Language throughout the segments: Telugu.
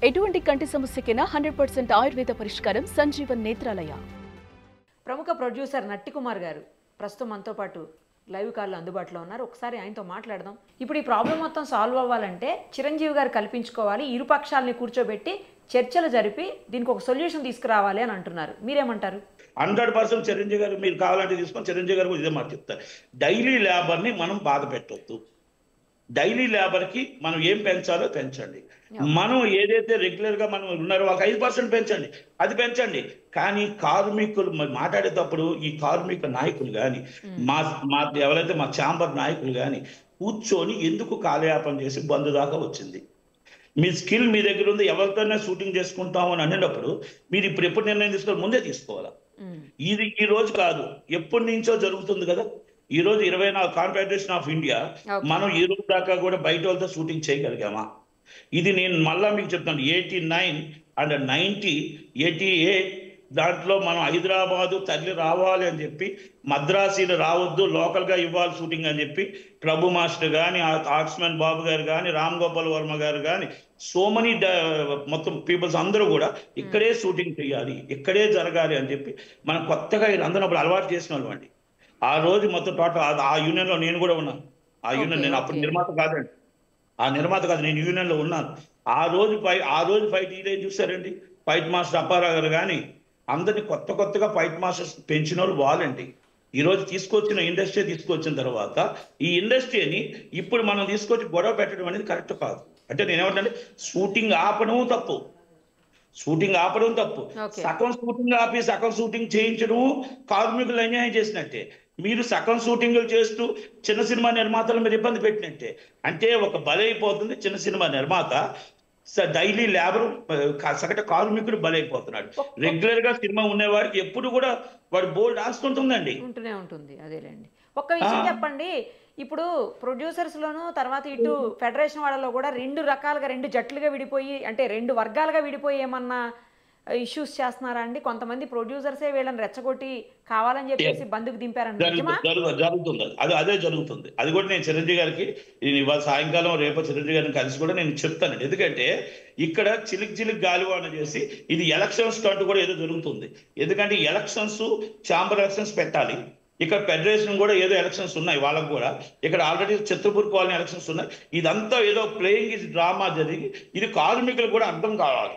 ఎటువంటి కంటి సమస్యకైనా 100% ఆయుర్వేద పరిష్కారం సంజీవన్ నేత్రాలయ. ప్రముఖ ప్రొడ్యూసర్ నట్టి కుమార్ గారు ప్రస్తుతం మనతో పాటు లైవ్ కాల్లో అందుబాటులో ఉన్నారు. ఒకసారి ఆయనతో మాట్లాడదాం. ఇప్పుడు ఈ ప్రాబ్లం మొత్తం సాల్వ్ అవ్వాలంటే చిరంజీవి గారు కల్పించుకోవాలి, ఇరుపక్షాలని కూర్చోబెట్టి చర్చలు జరిపి దీనికి ఒక సొల్యూషన్ తీసుకురావాలి అని అంటున్నారు. మీరేమంటారు? 100% చిరంజీవి గారు మీరు కావాలంటే తీసుకొని చిరంజీవి గారు ఇదే మాట చెప్తారు. డైలీ లేబర్ని మనం బాధ పెట్టవద్దు. డైలీ లేబర్కి మనం ఏం పెంచాలో పెంచండి. మనం ఏదైతే రెగ్యులర్గా మనం ఉన్నారో వాళ్ళకి 5% పెంచండి, అది పెంచండి. కానీ కార్మికులు మాట్లాడేటప్పుడు ఈ కార్మిక నాయకులు కానీ మా ఎవరైతే మా ఛాంబర్ నాయకులు కానీ కూర్చొని ఎందుకు కాలయాపన చేసి బంధు దాకా వచ్చింది. మీ స్కిల్ మీ దగ్గర ఉంది, ఎవరితోనే షూటింగ్ చేసుకుంటాము అని అనేటప్పుడు మీరు ఇప్పుడు ఎప్పుడు నిర్ణయం తీసుకోవాలి, ముందే తీసుకోవాలా. ఇది ఈ రోజు కాదు, ఎప్పటి నుంచో జరుగుతుంది కదా. ఈ రోజు 24 కాన్ఫెడరేషన్ ఆఫ్ ఇండియా మనం ఈ రోజు దాకా కూడా బయట వాళ్ళతో షూటింగ్ చేయగలిగామా? ఇది నేను మళ్ళా మీకు చెప్తాను. 89 అండ్ 90, 88 దాంట్లో మనం హైదరాబాదు తల్లి రావాలి అని చెప్పి, మద్రాసీలు రావద్దు లోకల్గా ఇవ్వాలి షూటింగ్ అని చెప్పి ప్రభు మాస్టర్ కానీ, ఆర్ట్స్మెన్ బాబు గారు కానీ, రామ్ గోపాల్ వర్మ గారు కానీ, సో మెనీ మొత్తం పీపుల్స్ అందరూ కూడా ఇక్కడే షూటింగ్ చేయాలి, ఇక్కడే జరగాలి అని చెప్పి మనం కొత్తగా వీళ్ళందరూ అప్పుడు అలవాటు చేసిన వాళ్ళు అండి. ఆ రోజు మొత్తం టోటల్ ఆ యూనియన్లో నేను కూడా ఉన్నాను. ఆ యూనియన్ నేను అప్పుడు నిర్మాత కాదండి, నేను యూనియన్లో ఉన్నాను. ఆ రోజు ఫైట్ ఏం చూసారండి, ఫైట్ మాస్టర్ అప్పారావు గారు కానీ అందరినీ కొత్తగా ఫైట్ మాస్టర్స్ పెంచిన వాళ్ళు వాళ్ళండి. ఈరోజు ఇండస్ట్రీ తీసుకొచ్చిన తర్వాత ఈ ఇండస్ట్రీని ఇప్పుడు మనం తీసుకొచ్చి గొడవ పెట్టడం అనేది కరెక్ట్ కాదు. అంటే నేనేమంటే షూటింగ్ ఆపడం తప్పు, సగం షూటింగ్ ఆపి సగం షూటింగ్ చేయించడం కార్మికులు అన్యాయం చేసినట్టే. మీరు సగం షూటింగ్లు చేస్తూ చిన్న సినిమా నిర్మాతలు మీరు ఇబ్బంది పెట్టినట్టే. అంటే ఒక బలైపోతుంది చిన్న సినిమా నిర్మాత, డైలీ లేబర్ సగటు కార్మికుడు బలైపోతున్నాడు. రెగ్యులర్ గా సినిమా ఉండేవాడికి ఎప్పుడు కూడా వాడు బోల్డ్ ఆస్తుంటుందండి, ఉంటూనే ఉంటుంది. అదేలేండి. ఒక్క విషయం చెప్పండి, ఇప్పుడు ప్రొడ్యూసర్స్ లోను తర్వాత ఇటు ఫెడరేషన్ వాళ్ళలో కూడా రెండు రకాలుగా, రెండు జట్లుగా విడిపోయి, అంటే రెండు వర్గాలుగా విడిపోయి ఏమన్నా ఇష్యూస్ చేస్తున్నారా అండి? కొంతమంది ప్రొడ్యూసర్సే వీళ్ళని రెచ్చగొట్టి కావాలని చెప్పేసి బంధుకు దింపారండి. జరుగుతుంది అదే జరుగుతుంది. అది కూడా నేను చిరంజీవి గారికి ఇవాళ సాయంకాలం రేపు చిరంజీవి గారిని కలిసి కూడా నేను చెప్తానండి. ఎందుకంటే ఇక్కడ చిలిక్ గాలివాన చేసి ఇది ఎలక్షన్స్ స్టంట్ కూడా ఏదో జరుగుతుంది. ఎందుకంటే ఎలక్షన్స్, ఛాంబర్ ఎలక్షన్స్ పెట్టాలి, ఇక్కడ ఫెడరేషన్ కూడా ఏదో ఎలక్షన్స్ ఉన్నాయి వాళ్ళకు కూడా, ఇక్కడ ఆల్రెడీ చిత్రపూర్ కాలనీ ఎలక్షన్స్ ఉన్నాయి. ఇదంతా ఏదో ప్లేయింగ్ ఇది డ్రామా జరిగి ఇది కార్మికులు కూడా అర్థం కావాలి,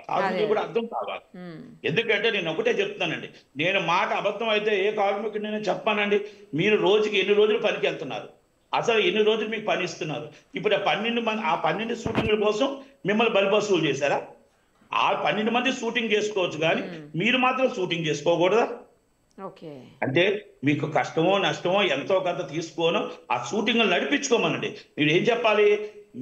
ఎందుకంటే నేను ఒకటే చెప్తున్నానండి, నేను మాట అబద్ధం అయితే ఏ కార్మికుడు నేను చెప్పానండి. మీరు రోజుకి ఎన్ని రోజులు పనికి వెళ్తున్నారు, అసలు ఎన్ని రోజులు మీకు పని ఇస్తున్నారు? ఇప్పుడు 12 షూటింగ్ల కోసం మిమ్మల్ని బలిపశువులు చేశారా? ఆ 12 మంది షూటింగ్ చేసుకోవచ్చు కానీ మీరు మాత్రం షూటింగ్ చేసుకోకూడదా? అంటే మీకు కష్టమో నష్టమో ఎంతో కొంత తీసుకోను ఆ షూటింగ్లు నడిపించుకోమనండి. మీరు ఏం చెప్పాలి?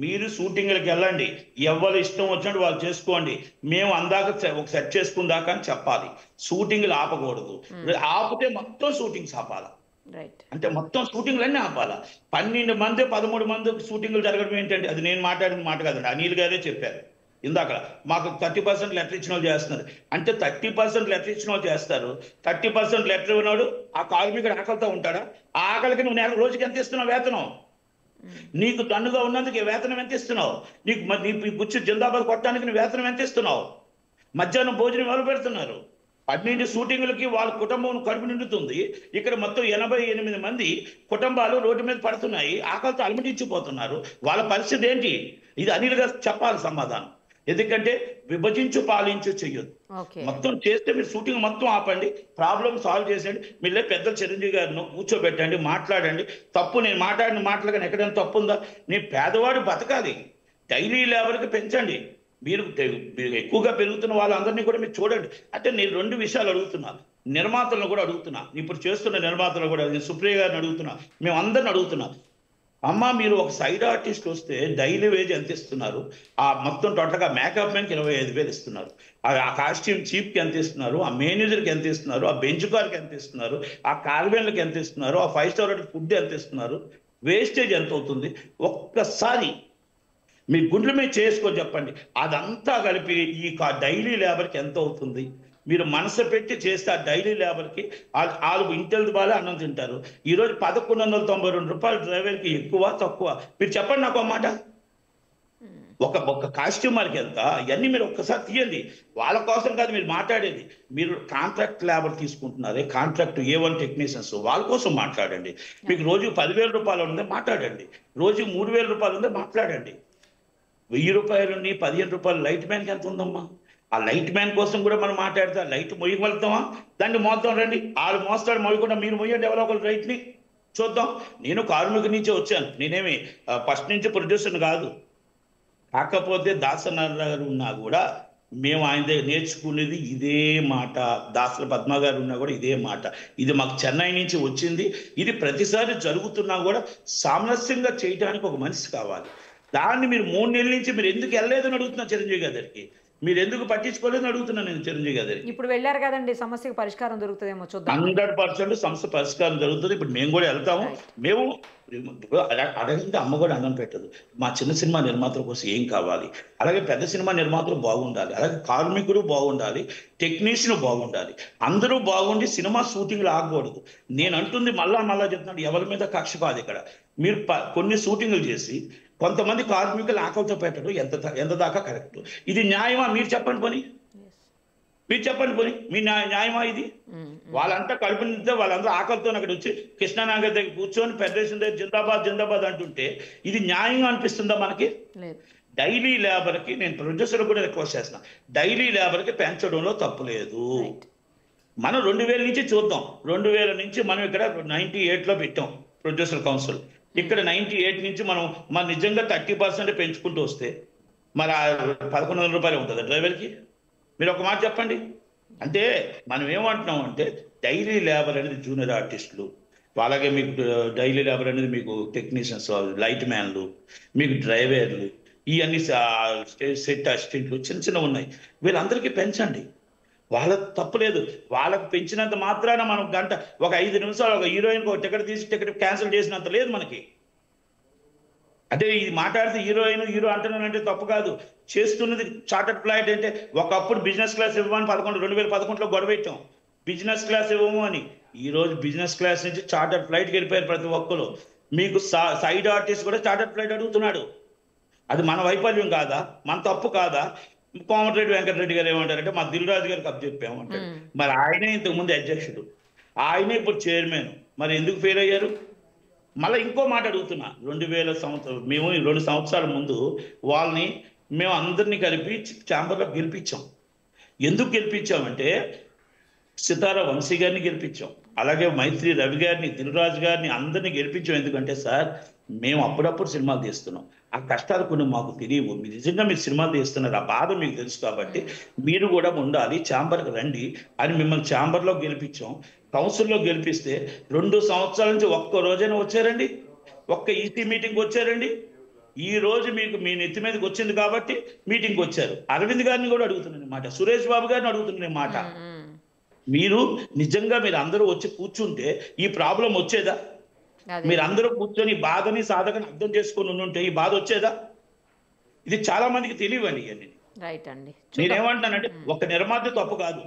మీరు షూటింగ్లకు వెళ్ళండి, ఎవరు ఇష్టం వచ్చినట్టు వాళ్ళు చేసుకోండి, మేము అందాక ఒక సెట్ చేసుకుందాకా అని చెప్పాలి. షూటింగ్లు ఆపకూడదు, ఆపితే మొత్తం షూటింగ్స్ ఆపాలా. అంటే మొత్తం షూటింగ్లు అన్నీ ఆపాలా. 12 మంది 13 మంది షూటింగ్లు జరగడం ఏంటంటే అది నేను మాట్లాడిన మాట కాదండి, అనిల్ గారే చెప్పారు ఇందాక. మాకు 30% లెటర్ ఇచ్చిన వాళ్ళు చేస్తున్నారు అంటే 30% లెటర్ ఇచ్చిన వాళ్ళు చేస్తారు. 30% లెటర్ ఇవ్వనాడు ఆ కార్మికుడు ఆకలితో ఉంటాడా? ఆ ఆకలికి నువ్వు నెల రోజుకి ఎంత ఇస్తున్నావు వేతనం? నీకు దన్నుగా ఉన్నందుకు వేతనం ఎంత ఇస్తున్నావు? నీ బుచ్చి జిందాబాద్ కొట్టడానికి నువ్వు వేతనం ఎంత ఇస్తున్నావు? మధ్యాహ్నం భోజనం ఎవరు పెడుతున్నారు? 12 షూటింగ్లకి వాళ్ళ కుటుంబం కడుపు నిండుతుంది. ఇక్కడ మొత్తం 88 మంది కుటుంబాలు రోడ్డు మీద పడుతున్నాయి, ఆకలితో అలమటించిపోతున్నారు. వాళ్ళ పరిస్థితి ఏంటి? ఇది అనిల్ గారు చెప్పాలి సమాధానం. ఎందుకంటే విభజించు పాలించు చెయ్యొద్దు. మొత్తం చేస్తే మీరు షూటింగ్ మొత్తం ఆపండి, ప్రాబ్లం సాల్వ్ చేసేయండి. మీరు పెద్ద చిరంజీవి గారిని కూర్చోబెట్టండి, మాట్లాడండి. తప్పు నేను మాట్లాడిన మాటలు కానీ ఎక్కడైనా తప్పు ఉందా? నీ పేదవాడు బతకాలి, డైలీ లేబర్కి పెంచండి. మీరు ఎక్కువగా పెరుగుతున్న వాళ్ళందరినీ కూడా మీరు చూడండి. అంటే నేను 2 విషయాలు అడుగుతున్నాను, నిర్మాతలను కూడా అడుగుతున్నా, ఇప్పుడు చేస్తున్న నిర్మాతలు కూడా, సుప్రియ గారిని అడుగుతున్నా, మేము అందరిని అడుగుతున్నాం. అమ్మ మీరు ఒక సైడ్ ఆర్టిస్ట్ వస్తే డైలీ వేజ్ ఎంత ఇస్తున్నారు? ఆ మొత్తం టోటల్గా మేకప్ మ్యాన్కి 25,000 ఇస్తున్నారు, ఆ కాస్ట్యూమ్ చీఫ్కి ఎంత ఇస్తున్నారు, ఆ మేనేజర్కి ఎంత ఇస్తున్నారు, ఆ బెంచ్ కార్కి ఎంత ఇస్తున్నారు, ఆ కార్వెన్లకి ఎంత ఇస్తున్నారు, ఆ 5 స్టార్ ఫుడ్ ఎంత ఇస్తున్నారు, వేస్టేజ్ ఎంత అవుతుంది? ఒక్కసారి మీ గుండెల మీద చేసుకొని చెప్పండి. అదంతా కలిపి ఈ డైలీ లేబర్కి ఎంత అవుతుంది? మీరు మనసు పెట్టి చేస్తే ఆ డైలీ లేబర్కి వాళ్ళు ఇంటెల్ వాళ్ళే అన్నం తింటారు. ఈరోజు 1192 రూపాయలు డ్రైవర్కి ఎక్కువ తక్కువ? మీరు చెప్పండి నాకు మాట. ఒక కాస్ట్యూమర్కి ఎంత, ఇవన్నీ మీరు ఒక్కసారి తీయండి. వాళ్ళ కోసం కాదు మీరు మాట్లాడేది. మీరు కాంట్రాక్ట్ లేబర్ తీసుకుంటున్నారే, కాంట్రాక్ట్ A1 టెక్నీషియన్స్, వాళ్ళ కోసం మాట్లాడండి. మీకు రోజు 10,000 రూపాయలు ఉందే మాట్లాడండి, రోజు 3,000 రూపాయలు ఉందే మాట్లాడండి. 1,000 రూపాయలు 15 రూపాయలు లైట్ మ్యాన్కి ఎంత ఉందమ్మా? ఆ లైట్ మ్యాన్ కోసం కూడా మనం మాట్లాడతాం. లైట్ మొయ్యగలుగుతామా? దాన్ని మోద్దాం రండి. వాళ్ళు మోస్తాడు, మొయ్యకుండా మీరు మొయ్యండి ఎవరో ఒకరు రైట్ని చూద్దాం. నేను కార్మిక నుంచే వచ్చాను, నేనేమి ఫస్ట్ నుంచి ప్రొడ్యూసర్ని కాదు. కాకపోతే దాసనారాయణ గారు ఉన్నా కూడా మేము ఆయన దగ్గర నేర్చుకునేది ఇదే మాట, దాసల పద్మ గారు ఉన్నా కూడా ఇదే మాట. ఇది మాకు చెన్నై నుంచి వచ్చింది. ఇది ప్రతిసారి జరుగుతున్నా కూడా సామరస్యంగా చేయడానికి ఒక మనిషి కావాలి. దాన్ని మీరు 3 నెలల నుంచి మీరు ఎందుకు వెళ్ళలేదని అడుగుతున్నా చిరంజీవి గారికి, మీరు ఎందుకు పట్టించుకోలేదని అడుగుతున్నా నేను చిరంజీవి గారికి. ఇప్పుడు వెళ్ళారు కదండి, సమస్యకు పరిష్కారం దొరుకుతుందేమో చూద్దాం. 100% సమస్య పరిష్కారం జరుగుతుంది. ఇప్పుడు మేము కూడా వెళ్తాము. మేము అడగంటే అమ్మ కూడా అన్నం పెట్టదు. మా చిన్న సినిమా నిర్మాతల కోసం ఏం కావాలి, అలాగే పెద్ద సినిమా నిర్మాతలు బాగుండాలి, అలాగే కార్మికుడు బాగుండాలి, టెక్నీషియన్ బాగుండాలి, అందరూ బాగుండి సినిమా షూటింగ్లు ఆగకూడదు. నేను అంటుంది మళ్ళా చెప్తున్నాను, ఎవరి మీద కక్ష కాదు ఇక్కడ. మీరు కొన్ని షూటింగ్లు చేసి కొంతమంది కార్మికులు ఆకలితో పెట్టడం ఎంత దాకా కరెక్ట్? ఇది న్యాయమా? మీరు చెప్పండి పోనీ, మీరు చెప్పండి పోనీ, మీ న్యాయమా ఇది? వాళ్ళంతా కడుపు నిండితే వాళ్ళందరూ ఆకలితో అక్కడ వచ్చి కృష్ణానగర్ దగ్గర కూర్చొని ఫెడరేషన్ దగ్గర జిందాబాద్ అంటుంటే ఇది న్యాయంగా అనిపిస్తుందా మనకి? డైలీ లేబర్కి నేను ప్రొడ్యూసర్ కూడా రిక్వెస్ట్ చేస్తున్నా, డైలీ లేబర్కి పెంచడంలో తప్పు లేదు. మనం 2000 నుంచి చూద్దాం. 2000 నుంచి మనం ఇక్కడ 98లో పెట్టాం ప్రొడ్యూసర్ కౌన్సిల్. ఇక్కడ 98 నుంచి మనం నిజంగా 30% పెంచుకుంటూ వస్తే మరి 1,100 రూపాయలు ఉంటుంది డ్రైవర్కి. మీరు ఒక మాట చెప్పండి. అంటే మనం ఏమంటున్నాం అంటే డైలీ లేబర్ అనేది జూనియర్ ఆర్టిస్టులు, అలాగే మీకు డైలీ లేబర్ అనేది మీకు టెక్నీషియన్స్, లైట్ మ్యాన్లు, మీకు డ్రైవర్లు, ఇవన్నీ సెట్ అసిస్టెంట్లు చిన్న ఉన్నాయి. వీళ్ళందరికీ పెంచండి, వాళ్ళ తప్పులేదు. వాళ్ళకు పెంచినంత మాత్రాన మనం గంట ఒక 5 నిమిషాలు ఒక హీరోయిన్కి ఒక టికెట్ తీసి టికెట్ క్యాన్సిల్ చేసినంత లేదు మనకి. అంటే ఇది మాట్లాడితే హీరో అంటున్నానంటే తప్పు కాదు. చేస్తున్నది చార్టర్డ్ ఫ్లైట్. అంటే ఒకప్పుడు బిజినెస్ క్లాస్ ఇవ్వమని 2011లో గొడవ పెట్టాం, బిజినెస్ క్లాస్ ఇవ్వము అని. ఈ రోజు బిజినెస్ క్లాస్ నుంచి చార్టర్డ్ ఫ్లైట్కి వెళ్ళిపోయారు ప్రతి ఒక్కరు. మీకు సైడ్ ఆర్టిస్ట్ కూడా చార్టర్డ్ ఫ్లైట్ అడుగుతున్నాడు. అది మన వైఫల్యం కాదా? మన తప్పు కాదా? కోమటిరెడ్డి వెంకటరెడ్డి గారు ఏమంటారంటే మా దిల్ రాజు గారికి అప్పచెప్పామంటారు. మరి ఆయనే ఇంతకుముందు అధ్యక్షుడు, ఆయనే ఇప్పుడు చైర్మన్, మరి ఎందుకు ఫెయిల్ అయ్యారు? మళ్ళీ ఇంకో మాట అడుగుతున్నా, 2000 సంవత్సరం మేము 2 సంవత్సరాల ముందు వాళ్ళని మేము అందరినీ కలిపి ఛాంబర్లో గెలిపించాం. ఎందుకు గెలిపించామంటే సితారా వంశీ గారిని గెలిపించాం, అలాగే మైత్రి రవి గారిని, దిల్ రాజు గారిని అందరినీ గెలిపించాం. ఎందుకంటే సార్ మేము అప్పుడప్పుడు సినిమాలు తీస్తున్నాం, ఆ కష్టాలు కొన్ని మాకు తెలియవు. మీరు నిజంగా మీరు సినిమాలు తీస్తున్నారు, ఆ బాధ మీకు తెలుసు కాబట్టి మీరు కూడా ఉండాలి, ఛాంబర్కి రండి అని మిమ్మల్ని ఛాంబర్లో గెలిపించాం. కౌన్సిల్లో గెలిపిస్తే 2 సంవత్సరాల నుంచి ఒక్క రోజైనా వచ్చారండి? ఒక్క ఈసీ మీటింగ్ వచ్చారండి? ఈ రోజు మీకు మీ నెత్తి మీదకి వచ్చింది కాబట్టి మీటింగ్కి వచ్చారు. అరవింద్ గారిని కూడా అడుగుతున్నాను మాట, సురేష్ బాబు గారిని అడుగుతున్నాను మాట. మీరు నిజంగా మీరు అందరూ వచ్చి కూర్చుంటే ఈ ప్రాబ్లం వచ్చేదా? మీరు అందరూ కూర్చొని బాధని సాధకని అర్థం చేసుకొని ఉంటే ఈ బాధ వచ్చేదా? ఇది చాలా మందికి తెలియవండి ఇవన్నీ. నేనేమంటానంటే ఒక నిర్మాత తప్పు కాదు,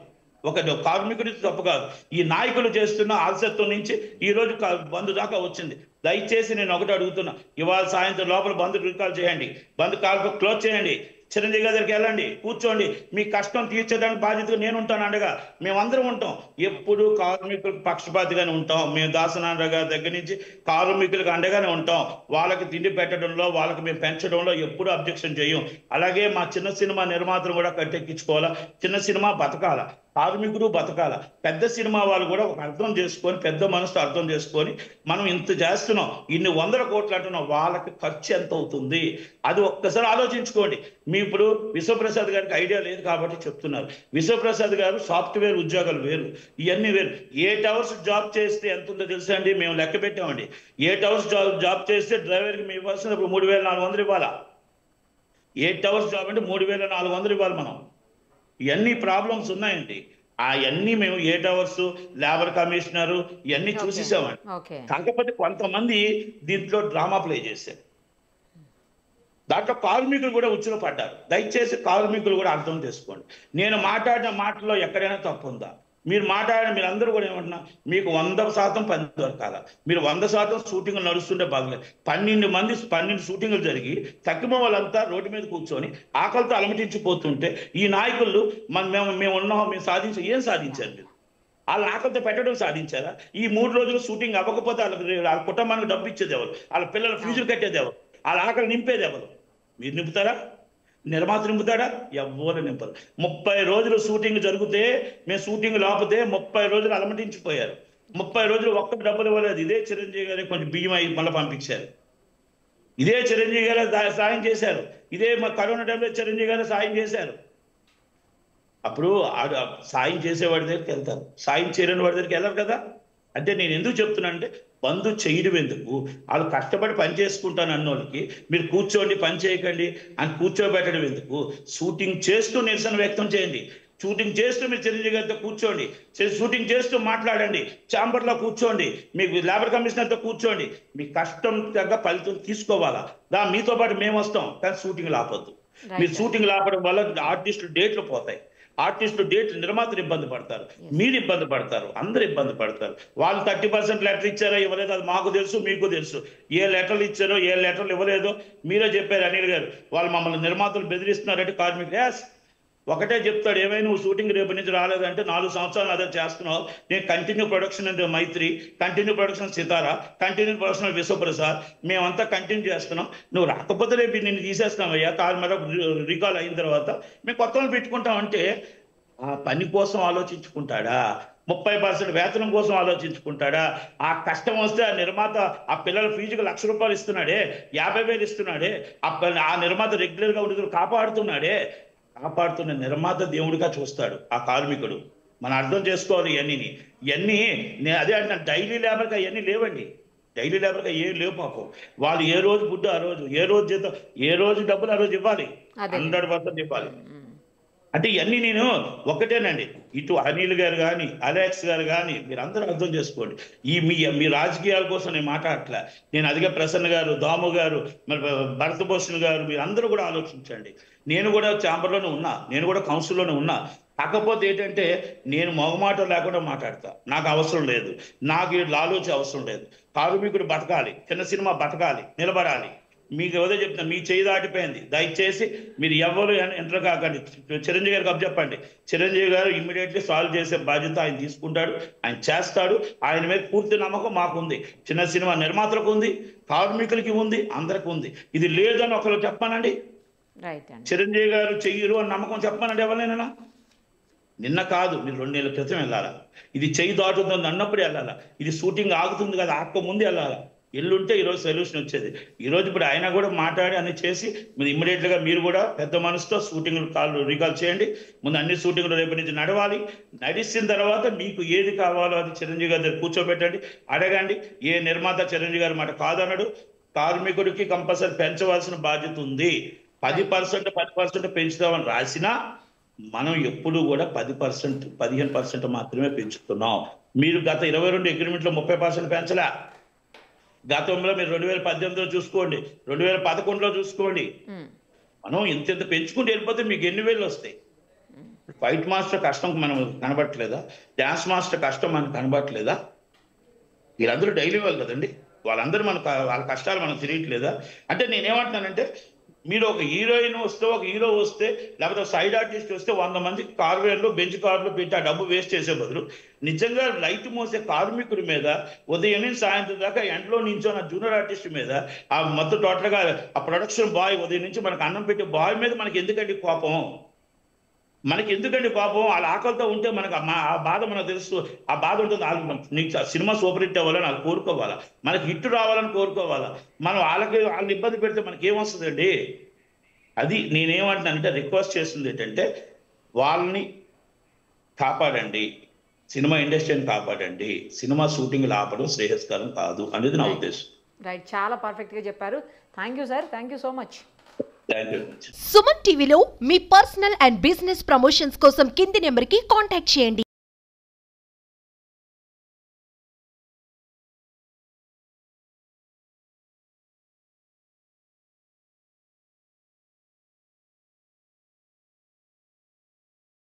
ఒక కార్మికుడి తప్పు కాదు, ఈ నాయకులు చేస్తున్న ఆలస్యత్వం నుంచి ఈ రోజు బంద్ దాకా వచ్చింది. దయచేసి నేను ఒకటి అడుగుతున్నా, ఇవాళ సాయంత్రం లోపల బంద్ రికాల్ చేయండి, బంద్ కాల్ క్లోజ్ చేయండి, చిరంజీవి గారి దగ్గరికి వెళ్ళండి, కూర్చోండి. మీ కష్టం తీర్చేదానికి బాధ్యతగా నేను ఉంటాను అండగా, మేమందరం ఉంటాం. ఎప్పుడు కార్మికులకు పక్షపాతిగానే ఉంటాం. మేము దాసనారాయణ గారి దగ్గర నుంచి కార్మికులకు అండగానే ఉంటాం. వాళ్ళకి తిండి పెట్టడంలో, వాళ్ళకి మేము పెంచడంలో ఎప్పుడు అబ్జెక్షన్ చేయం. అలాగే మా చిన్న సినిమా నిర్మాతలు కూడా కట్టెక్కించుకోవాలా, చిన్న సినిమా బతకాల, కార్మికుడు బతకాల. పెద్ద సినిమా వాళ్ళు కూడా ఒక అర్థం చేసుకొని, పెద్ద మనసుతో అర్థం చేసుకొని, మనం ఇంత చేస్తున్నాం, ఇన్ని 100 కోట్లు అంటున్నాం, వాళ్ళకి ఖర్చు ఎంత అవుతుంది అది ఒక్కసారి ఆలోచించుకోండి. మీ ఇప్పుడు విశ్వప్రసాద్ గారికి ఐడియా లేదు కాబట్టి చెప్తున్నారు. విశ్వప్రసాద్ గారు సాఫ్ట్వేర్ ఉద్యోగాలు వేరు, ఇవన్నీ వేరు. 8 అవర్స్ జాబ్ చేస్తే ఎంత ఉందో తెలుసా అండి? మేము లెక్క పెట్టామండి. 8 అవర్స్ జాబ్ చేస్తే డ్రైవర్కి మేము ఇవ్వాల్సిన 3,400 ఇవ్వాలా? 8 అవర్స్ జాబ్ అంటే 3,400 ఇవ్వాలి మనం. ఇవన్నీ ప్రాబ్లమ్స్ ఉన్నాయండి. అవన్నీ మేము 8 అవర్స్ లేబర్ కమిషనర్ ఇవన్నీ చూసేసామండి. కాకపోతే కొంతమంది దీంట్లో డ్రామా ప్లే చేశారు, దాంట్లో కార్మికులు కూడా ఉచ్చులో పడ్డారు. దయచేసి కార్మికులు కూడా అర్థం చేసుకోండి. నేను మాట్లాడిన మాటలో ఎక్కడైనా తప్పు ఉందా? మీరు మాట్లాడండి. మీరు అందరూ కూడా ఏమంటున్నా, మీకు 100% పని దొరకాల. మీరు 100% షూటింగ్లు నడుస్తుంటే బాగలేదు. 12 షూటింగ్లు జరిగి తక్కువ వాళ్ళంతా రోడ్డు మీద కూర్చొని ఆకలితో అలమటించిపోతుంటే ఈ నాయకులు మేము ఉన్నాం, మేము ఏం సాధించారు మీరు? వాళ్ళ ఆకలితో పెట్టడం సాధించారా? ఈ 3 రోజులు షూటింగ్ అవ్వకపోతే వాళ్ళ కుటుంబానికి డబ్బు ఇచ్చేది ఎవరు? వాళ్ళ పిల్లల ఫీజులు కట్టేది ఎవరు? వాళ్ళ ఆకలి నింపేది ఎవరు? మీరు నింపుతారా? నిర్మాత నింపుతాడా? ఎవ్వరు నింపరు. 30 రోజులు షూటింగ్ జరిగితే మేము షూటింగ్ లేకపోతే 30 రోజులు అలమటించిపోయారు. 30 రోజులు ఒక్క డబ్బులు ఇవ్వలేదు. ఇదే చిరంజీవి గారి కొంచెం బియ్యం అయి మళ్ళీ పంపించారు. ఇదే చిరంజీవి గారు సాయం చేశారు. ఇదే కరోనా టైంలో చిరంజీవి గారు సాయం చేశారు. అప్పుడు సాయం చేసేవాడి దగ్గరికి వెళ్తారు, సాయం చేయలేని వాడి దగ్గరికి వెళ్ళరు కదా. అంటే నేను ఎందుకు చెప్తున్నానంటే, బంధు చేయడం ఎందుకు? వాళ్ళు కష్టపడి పని చేసుకుంటాను అన్నోళ్ళకి మీరు కూర్చోండి పని చేయకండి అని కూర్చోబెట్టడం ఎందుకు? షూటింగ్ చేస్తూ నిరసన వ్యక్తం చేయండి. షూటింగ్ చేస్తూ మీరు చిరంజీవి గారితో కూర్చోండి, షూటింగ్ చేస్తూ మాట్లాడండి, ఛాంబర్లో కూర్చోండి, మీకు లేబర్ కమిషనర్తో కూర్చోండి. మీ కష్టం తగ్గ ఫలితం తీసుకోవాలా? మీతో పాటు మేము వస్తాం, కానీ షూటింగ్ ఆపొద్దు. మీరు షూటింగ్ ఆపడం వల్ల ఆర్టిస్టులు డేట్లు పోతాయి. ఆర్టిస్టులు డేట్లు నిర్మాతలు ఇబ్బంది పడతారు, మీరు ఇబ్బంది పడతారు, అందరు ఇబ్బంది పడతారు. వాళ్ళు 30% లెటర్ ఇచ్చారో ఇవ్వలేదో అది మాకు తెలుసు, మీకు తెలుసు. ఏ లెటర్లు ఇచ్చారో ఏ లెటర్లు ఇవ్వలేదో మీరే చెప్పారు అనిల్ గారు. వాళ్ళు మమ్మల్ని నిర్మాతలు బెదిరిస్తున్నారంటే కార్మికులు ఒకటే చెప్తాడు, ఏమైనా నువ్వు షూటింగ్ రేపు నుంచి రాలేదంటే 4 సంవత్సరాలు అదే చేస్తున్నావు. నేను కంటిన్యూ ప్రొడక్షన్ అంటే మైత్రి, కంటిన్యూ ప్రొడక్షన్ సితారా, కంటిన్యూ ప్రొడక్షన్ విశ్వప్రసాద్, మేమంతా కంటిన్యూ చేస్తున్నాం. నువ్వు రాకపోతే రేపు నిన్ను తీసేస్తామయ్యా, కారు మీద రికాల్ అయిన తర్వాత మేము కొత్త వాళ్ళు పెట్టుకుంటామంటే ఆ పని కోసం ఆలోచించుకుంటాడా? 30% వేతనం కోసం ఆలోచించుకుంటాడా? ఆ కష్టం వస్తే ఆ నిర్మాత ఆ పిల్లల ఫీజుకి ₹1,00,000 ఇస్తున్నాడే, 50,000 ఇస్తున్నాడే, ఆ నిర్మాత రెగ్యులర్గా ఉండి కాపాడుతున్నాడే. కాపాడుతున్న నిర్మాత దేవుడిగా చూస్తాడు ఆ కార్మికుడు. మనం అర్థం చేసుకోవాలి. ఇవన్నీ అదే అంటే డైలీ లేబర్గా అవన్నీ లేవండి. డైలీ లేబర్గా ఏం లేవు పాపం. వాళ్ళు ఏ రోజు ఫుడ్ ఆ రోజు, ఏ రోజు జీతం, ఏ రోజు డబ్బులు ఆ రోజు ఇవ్వాలి, 100% ఇవ్వాలి. అంటే ఇవన్నీ నేను ఒకటేనండి. ఇటు అనిల్ గారు కానీ అలెక్స్ గారు కానీ మీరందరూ అర్థం చేసుకోండి. మీ రాజకీయాల కోసం నేను మాట్లాడట్లే. నేను అదిగా ప్రసన్న గారు, దాము గారు, మరి భరతభూషణ్ గారు మీరందరూ కూడా ఆలోచించండి. నేను కూడా ఛాంబర్లోనే ఉన్నా, నేను కూడా కౌన్సిల్లోనే ఉన్నా. కాకపోతే ఏంటంటే నేను మొగమాట లేకుండా మాట్లాడతా. నాకు అవసరం లేదు, నాకు లాలోచి అవసరం లేదు. కార్మికుడు బతకాలి, చిన్న సినిమా బతకాలి, నిలబడాలి. మీకు ఏదో చెప్తున్నా, మీ చేయి దాటిపోయింది. దయచేసి మీరు ఎవరు ఎంటర్ కాకండి. చిరంజీవి గారికి అప్పచెప్పండి. చిరంజీవి గారు ఇమ్మీడియట్లీ సాల్వ్ చేసే బాధ్యత ఆయన తీసుకుంటాడు, ఆయన చేస్తాడు. ఆయన మీద పూర్తి నమ్మకం మాకుంది. చిన్న సినిమా నిర్మాతలకు ఉంది, కార్మికులకి ఉంది, అందరికి ఉంది. ఇది లేదని ఒకరు చెప్పానండి, చిరంజీవి గారు చెయ్యరు అని నమ్మకం చెప్పానండి ఎవరైనా? నిన్న కాదు, మీరు 2 నెలల క్రితం వెళ్ళాలా. ఇది చెయ్యి దాటుతుంది అన్నప్పుడు వెళ్ళాలా. ఇది షూటింగ్ ఆగుతుంది కదా, ఆక్క ముందు వెళ్ళాలా. ఎల్లుంటే ఈరోజు సొల్యూషన్ వచ్చేది. ఈరోజు ఇప్పుడు ఆయన కూడా మాట్లాడి అన్ని చేసి మీరు ఇమ్మీడియట్గా మీరు కూడా పెద్ద మనసుతో షూటింగ్లు రీకాల్ చేయండి. ముందు అన్ని షూటింగ్లు రేపు నుంచి నడవాలి. నడిచిన తర్వాత మీకు ఏది కావాలో అది చిరంజీవి గారి దగ్గర కూర్చోబెట్టండి, అడగండి. ఏ నిర్మాత చిరంజీవి గారి మాట కాదన్నాడు. కార్మికుడికి కంపల్సరీ పెంచవలసిన బాధ్యత ఉంది. 10% పెంచుతామని రాసినా మనం ఎప్పుడు కూడా 10%, 15% మాత్రమే పెంచుతున్నాం. మీరు గత 22 అగ్రిమెంట్లో 30% పెంచలే. గతంలో మీరు 2018లో చూసుకోండి, 2011లో చూసుకోండి. మనం ఇంత పెంచుకుంటూ వెళ్ళిపోతే మీకు ఎన్ని వేలు వస్తాయి? ఫైట్ మాస్టర్ కష్టం మనం కనబట్టలేదా? డాన్స్ మాస్టర్ కష్టం మనకు కనబట్టలేదా? వీళ్ళందరూ డైలీ వాళ్ళు కదండి, వాళ్ళందరూ వాళ్ళ కష్టాలు మనం తెలియట్లేదా? అంటే నేనేమంటున్నానంటే, మీరు ఒక హీరోయిన్ వస్తే, ఒక హీరో వస్తే, లేకపోతే సైడ్ ఆర్టిస్ట్ వస్తే 100 మంది కార్వేర్లు బెంచ్ కార్లు పెట్టి ఆ డబ్బు వేస్ట్ చేసే బదులు నిజంగా లైట్ మోసే కార్మికుడి మీద ఉదయం నుంచి సాయంత్రం దాకా ఎండలో నించోన్న జూనియర్ ఆర్టిస్ట్ మీద, ఆ మొత్తం టోటల్గా ఆ ప్రొడక్షన్ బాయ్ ఉదయం నుంచి మనకు అన్నం పెట్టే బాయ్ మీద మనకి ఎందుకండి కోపం? మనకి ఎందుకండి కోపం? వాళ్ళ ఆకలితో ఉంటే మనకు ఆ బాధ మనకు తెలుసు. ఆ బాధ ఉంటుంది. నీకు సినిమా సూపర్ హిట్ అవ్వాలని వాళ్ళు కోరుకోవాలా, మనకి హిట్ రావాలని కోరుకోవాలా. మనం వాళ్ళని ఇబ్బంది పెడితే మనకి ఏమొస్తుందండి? అది నేనేమంటున్నానంటే, రిక్వెస్ట్ చేస్తుంది ఏంటంటే, వాళ్ళని కాపాడండి, సినిమా ఇండస్ట్రీని కాపాడండి. సినిమా షూటింగ్లు ఆపడం శ్రేయస్కరం కాదు అనేది నా ఉద్దేశం. రైట్, చాలా పర్ఫెక్ట్గా చెప్పారు. Thank you sir, thank you so much. Suman టీవీలో మీ పర్సనల్ అండ్ బిజినెస్ ప్రమోషన్స్ కోసం కింది నెంబర్కి కాంటాక్ట్ చేయండి.